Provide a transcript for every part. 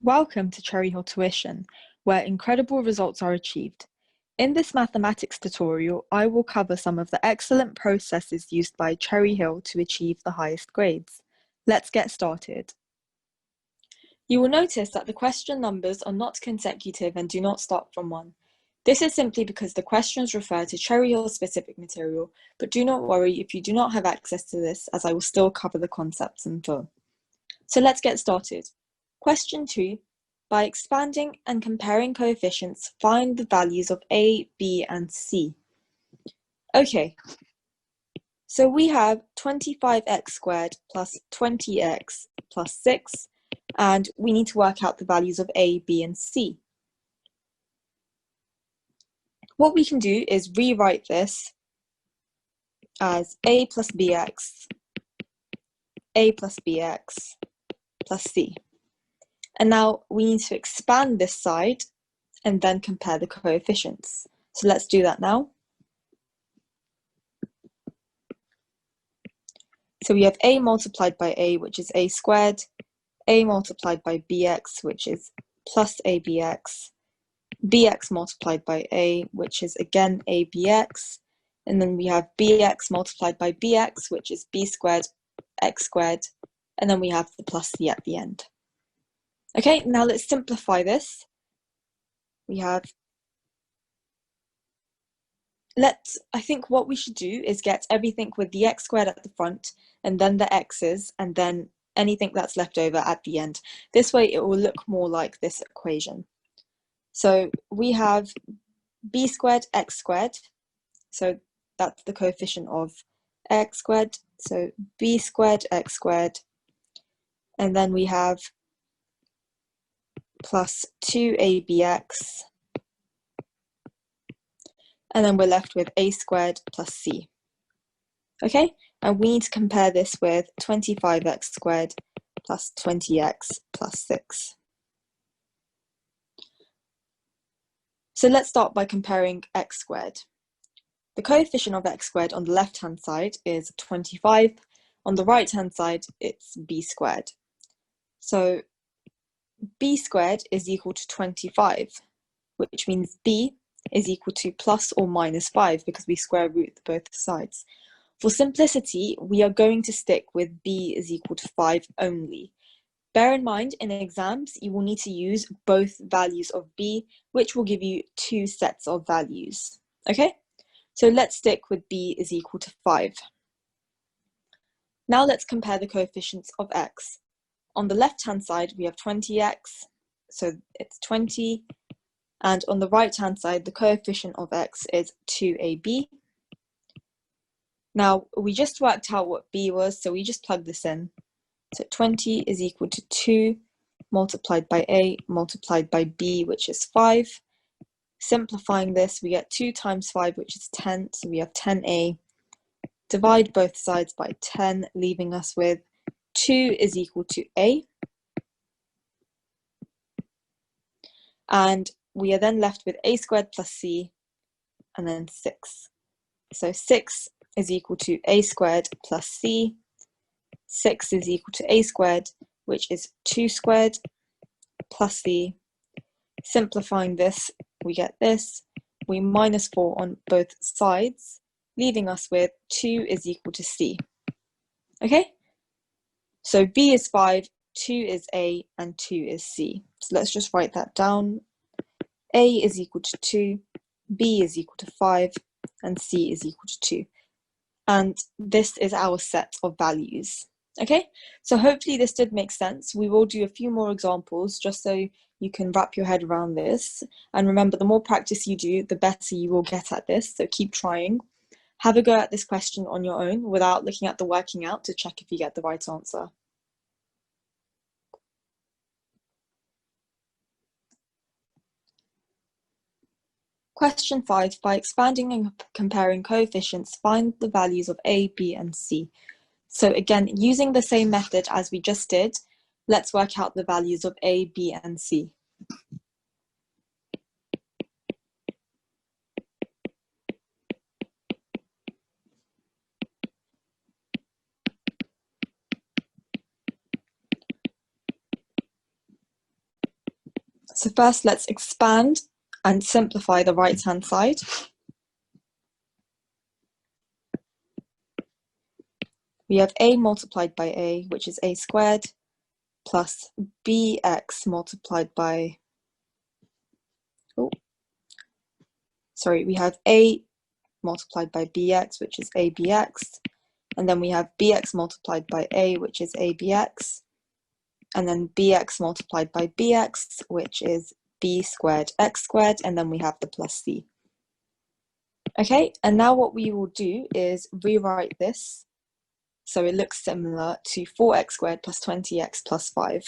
Welcome to Cherry Hill Tuition, where incredible results are achieved. In this mathematics tutorial, I will cover some of the excellent processes used by Cherry Hill to achieve the highest grades. Let's get started. You will notice that the question numbers are not consecutive and do not start from 1. This is simply because the questions refer to Cherry Hill specific material, but do not worry if you do not have access to this, as I will still cover the concepts in full. So let's get started. Question 2. By expanding and comparing coefficients, find the values of a, b, and c. Okay, so we have 25x squared plus 20x plus 6, and we need to work out the values of a, b, and c. What we can do is rewrite this as a plus bx, a plus bx plus c. And now we need to expand this side and then compare the coefficients. So let's do that now. So we have a multiplied by a, which is a squared, a multiplied by bx, which is plus abx, bx multiplied by a, which is again abx, and then we have bx multiplied by bx, which is b squared, x squared, and then we have the plus c at the end. Okay, now let's simplify this. We have, I think what we should do is get everything with the x squared at the front, and then the x's, and then anything that's left over at the end. This way it will look more like this equation. So we have b squared x squared, so that's the coefficient of x squared, so b squared x squared, and then we have plus 2abx, and then we're left with a squared plus c. Okay, and we need to compare this with 25x squared plus 20x plus 6. So let's start by comparing x squared. The coefficient of x squared on the left-hand side is 25. On the right-hand side, it's b squared. So b squared is equal to 25, which means b is equal to plus or minus 5 because we square root both sides. For simplicity, we are going to stick with b is equal to 5 only. Bear in mind, in exams, you will need to use both values of b, which will give you 2 sets of values. Okay, so let's stick with b is equal to 5. Now let's compare the coefficients of x. On the left-hand side, we have 20x, so it's 20. And on the right-hand side, the coefficient of x is 2ab. Now, we just worked out what b was, so we just plug this in. So 20 is equal to 2 multiplied by a multiplied by b, which is 5. Simplifying this, we get 2 times 5, which is 10, so we have 10a. Divide both sides by 10, leaving us with 2 is equal to a. And we are then left with a squared plus c, and then 6. So 6 is equal to a squared plus c. 6 is equal to a squared, which is 2 squared plus c. Simplifying this, we get this. We minus 4 on both sides, leaving us with 2 is equal to c. Okay? So b is 5, 2 is a, and 2 is c. So let's just write that down. A is equal to 2, b is equal to 5, and c is equal to 2. And this is our set of values. Okay, so hopefully this did make sense. We will do a few more examples just so you can wrap your head around this. And remember, the more practice you do, the better you will get at this. So keep trying. Have a go at this question on your own without looking at the working out to check if you get the right answer. Question 5. By expanding and comparing coefficients, find the values of a, b, and c. So again, using the same method as we just did, let's work out the values of a, b, and c. So first, let's expand and simplify the right-hand side. We have a multiplied by a, which is a squared, plus bx multiplied by, we have a multiplied by bx, which is abx, and then we have bx multiplied by a, which is abx, and then bx multiplied by bx, which is b squared x squared, and then we have the plus c. Okay, and now what we will do is rewrite this so it looks similar to 4x squared plus 20x plus 5.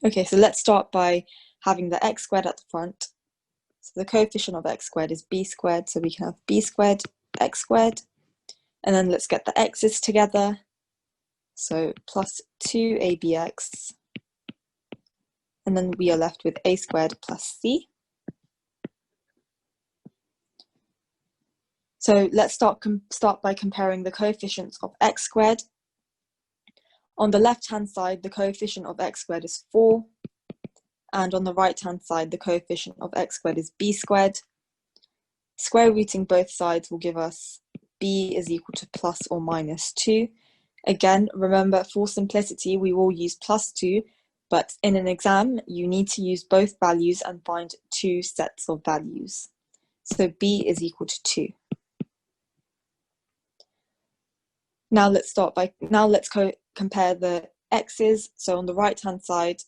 Okay, so let's start by having the x squared at the front. So the coefficient of x squared is b squared, so we can have b squared x squared. And then let's get the x's together. So plus 2abx. And then we are left with a squared plus c. So let's start by comparing the coefficients of x squared. On the left-hand side, the coefficient of x squared is 4. And on the right-hand side, the coefficient of x squared is b squared. Square rooting both sides will give us b is equal to plus or minus 2. Again, remember, for simplicity, we will use plus 2, but in an exam, you need to use both values and find two sets of values. So b is equal to 2. Now let's compare the x's. So on the right-hand side,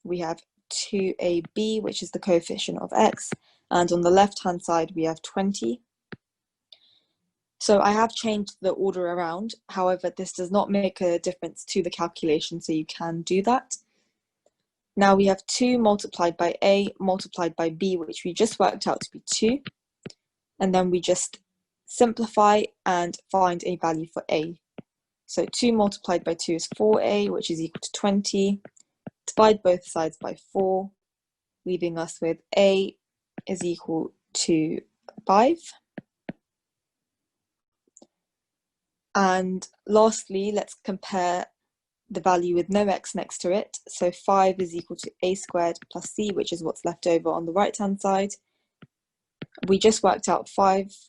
we have 2ab, which is the coefficient of x, and on the left-hand side, we have 20. So I have changed the order around. However, this does not make a difference to the calculation, so you can do that. Now we have 2 multiplied by a multiplied by b, which we just worked out to be 2. And then we just simplify and find a value for a. So 2 multiplied by 2 is 4a, which is equal to 20. Divide both sides by 4, leaving us with a is equal to 5. And lastly, let's compare the value with no x next to it. So 5 is equal to a squared plus c, which is what's left over on the right-hand side. We just worked out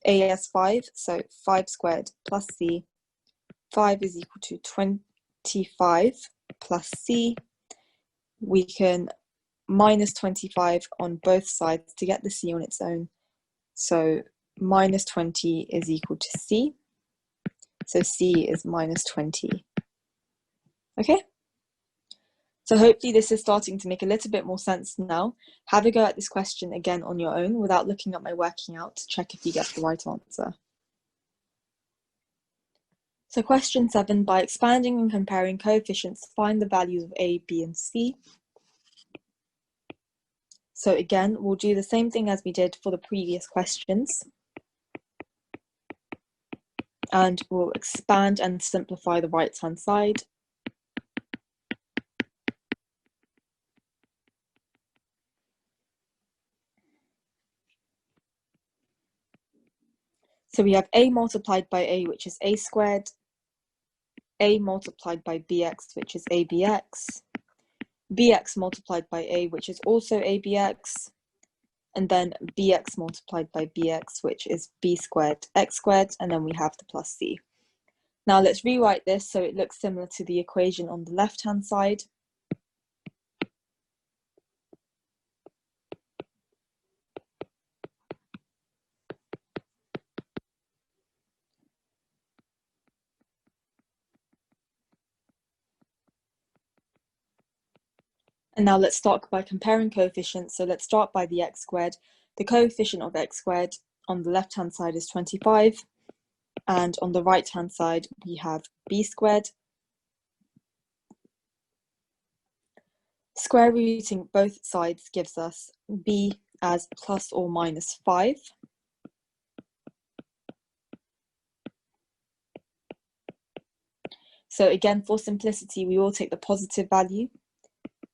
a as 5, so 5 squared plus c. 5 is equal to 25 plus c. We can minus 25 on both sides to get the c on its own. So minus 20 is equal to c. So c is minus 20. Okay? So hopefully this is starting to make a little bit more sense now. Have a go at this question again on your own without looking at my working out to check if you get the right answer. So question 7, by expanding and comparing coefficients, find the values of a, b, and c. So again, we'll do the same thing as we did for the previous questions. And we'll expand and simplify the right-hand side. So we have a multiplied by a, which is a squared, a multiplied by bx, which is abx, bx multiplied by a, which is also abx, and then bx multiplied by bx, which is b squared x squared, and then we have the plus c. Now let's rewrite this so it looks similar to the equation on the left-hand side. And now let's start by comparing coefficients. So let's start by the x squared. The coefficient of x squared on the left-hand side is 25. And on the right-hand side, we have b squared. Square rooting both sides gives us b as plus or minus 5. So again, for simplicity, we will take the positive value.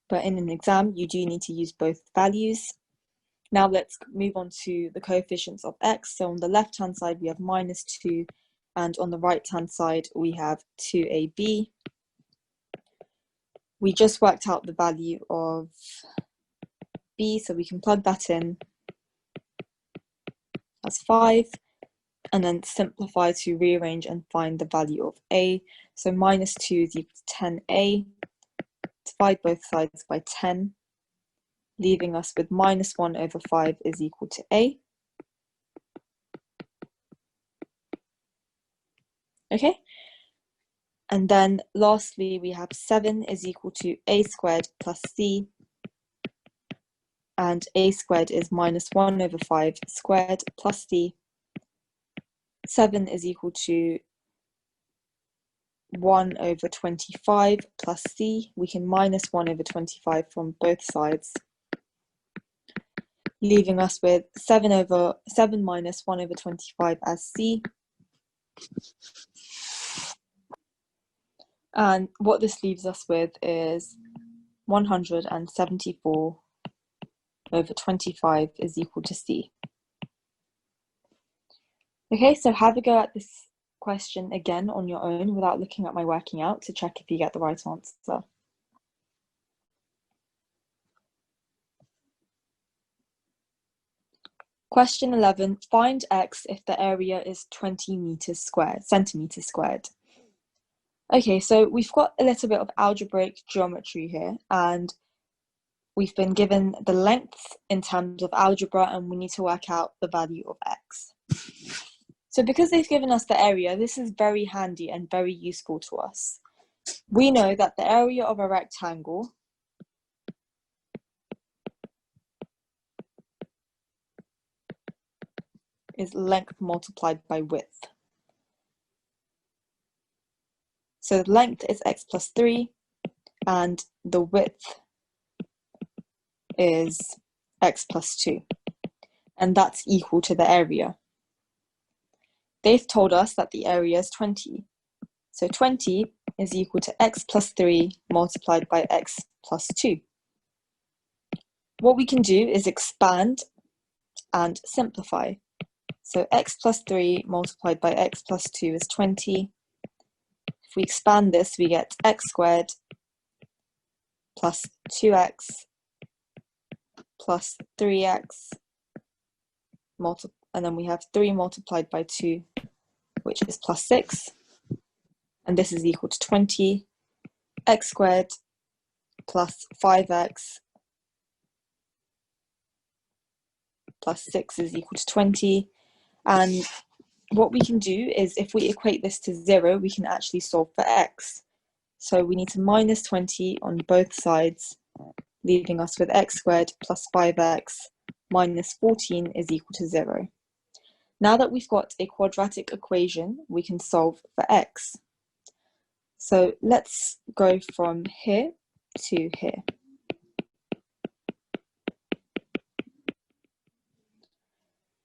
But in an exam, you do need to use both values. Now let's move on to the coefficients of x. So on the left-hand side, we have minus 2, and on the right-hand side, we have 2ab. we just worked out the value of b, so we can plug that in as 5, and then simplify to rearrange and find the value of a. So minus 2 is equal to 10a. Divide both sides by 10, leaving us with minus 1 over 5 is equal to a. Okay, and then lastly we have 7 is equal to a squared plus c, and a squared is minus 1 over 5 squared plus c. 7 is equal to 1 over 25 plus c. We can minus 1 over 25 from both sides, leaving us with 7 minus 1 over 25 as c. And what this leaves us with is 174 over 25 is equal to c. Okay, so have a go at this question again on your own without looking at my working out to check if you get the right answer. Question 11, find x if the area is 20 centimeters squared. Okay, so we've got a little bit of algebraic geometry here, and we've been given the length in terms of algebra, and we need to work out the value of x. So because they've given us the area, this is very handy and very useful to us. We know that the area of a rectangle is length multiplied by width. So the length is x plus 3, and the width is x plus 2, and that's equal to the area. They've told us that the area is 20. So 20 is equal to x plus 3 multiplied by x plus 2. What we can do is expand and simplify. So x plus 3 multiplied by x plus 2 is 20. If we expand this, we get x squared plus 2x plus 3x, and then we have 3 multiplied by 2, which is plus 6, and this is equal to 20. X squared plus 5x plus 6 is equal to 20, and what we can do is, if we equate this to 0, we can actually solve for x. So we need to minus 20 on both sides, leaving us with x squared plus 5x minus 14 is equal to 0. Now that we've got a quadratic equation, we can solve for x. So let's go from here to here.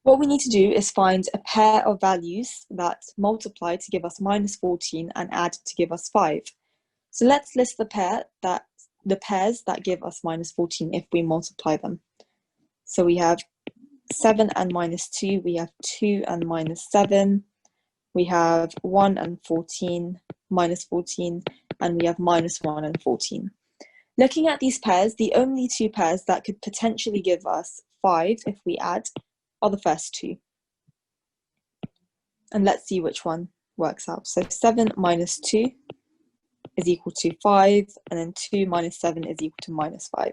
What we need to do is find a pair of values that multiply to give us minus 14 and add to give us 5. So let's list the pairs that give us minus 14 if we multiply them. So we have 7 and minus 2, we have 2 and minus 7, we have 1 and 14, minus 14, and we have minus 1 and 14. Looking at these pairs, the only two pairs that could potentially give us 5 if we add are the first two. And let's see which one works out. So 7 minus 2 is equal to 5, and then 2 minus 7 is equal to minus 5.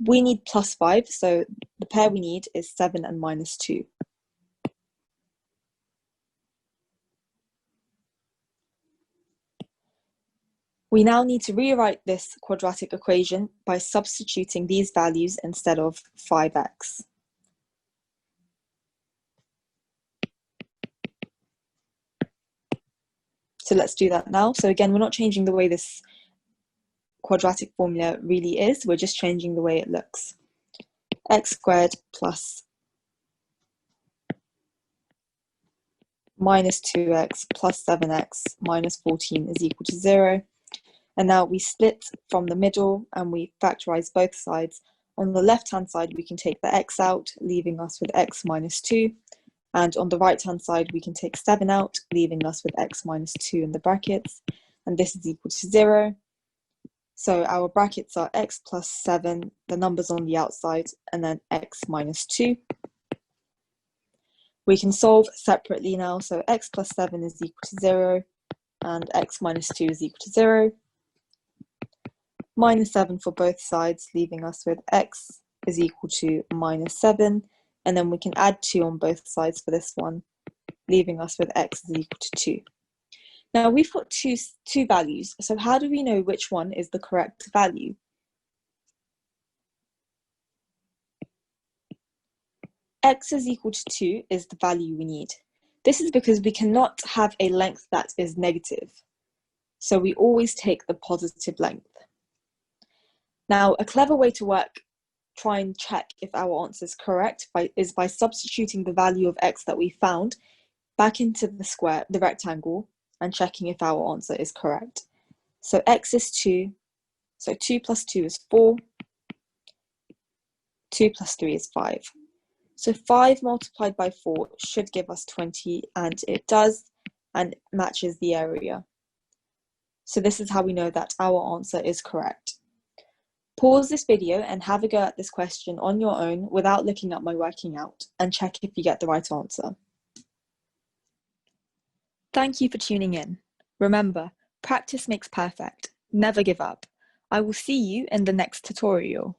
We need plus 5, so the pair we need is 7 and minus 2. We now need to rewrite this quadratic equation by substituting these values instead of 5x. So let's do that now. So again, we're not changing the way this quadratic formula really is, we're just changing the way it looks. X squared plus minus 2x plus 7x minus 14 is equal to 0. And now we split from the middle and we factorize both sides. On the left-hand side, we can take the x out, leaving us with x minus 2. And on the right-hand side, we can take 7 out, leaving us with x minus 2 in the brackets. And this is equal to 0. So our brackets are x plus 7, the numbers on the outside, and then x minus 2. We can solve separately now, so x plus 7 is equal to 0, and x minus 2 is equal to 0. Minus 7 for both sides, leaving us with x is equal to minus 7, and then we can add 2 on both sides for this one, leaving us with x is equal to 2. Now we've got two values, so how do we know which one is the correct value? X is equal to 2 is the value we need. This is because we cannot have a length that is negative, so we always take the positive length. Now, a clever way to try and check if our answer is correct is by substituting the value of x that we found back into the rectangle, and checking if our answer is correct. So x is 2, so 2 plus 2 is 4, 2 plus 3 is 5. So 5 multiplied by 4 should give us 20, and it does, and it matches the area. So this is how we know that our answer is correct. Pause this video and have a go at this question on your own without looking at my working out, and check if you get the right answer. Thank you for tuning in. Remember, practice makes perfect. Never give up. I will see you in the next tutorial.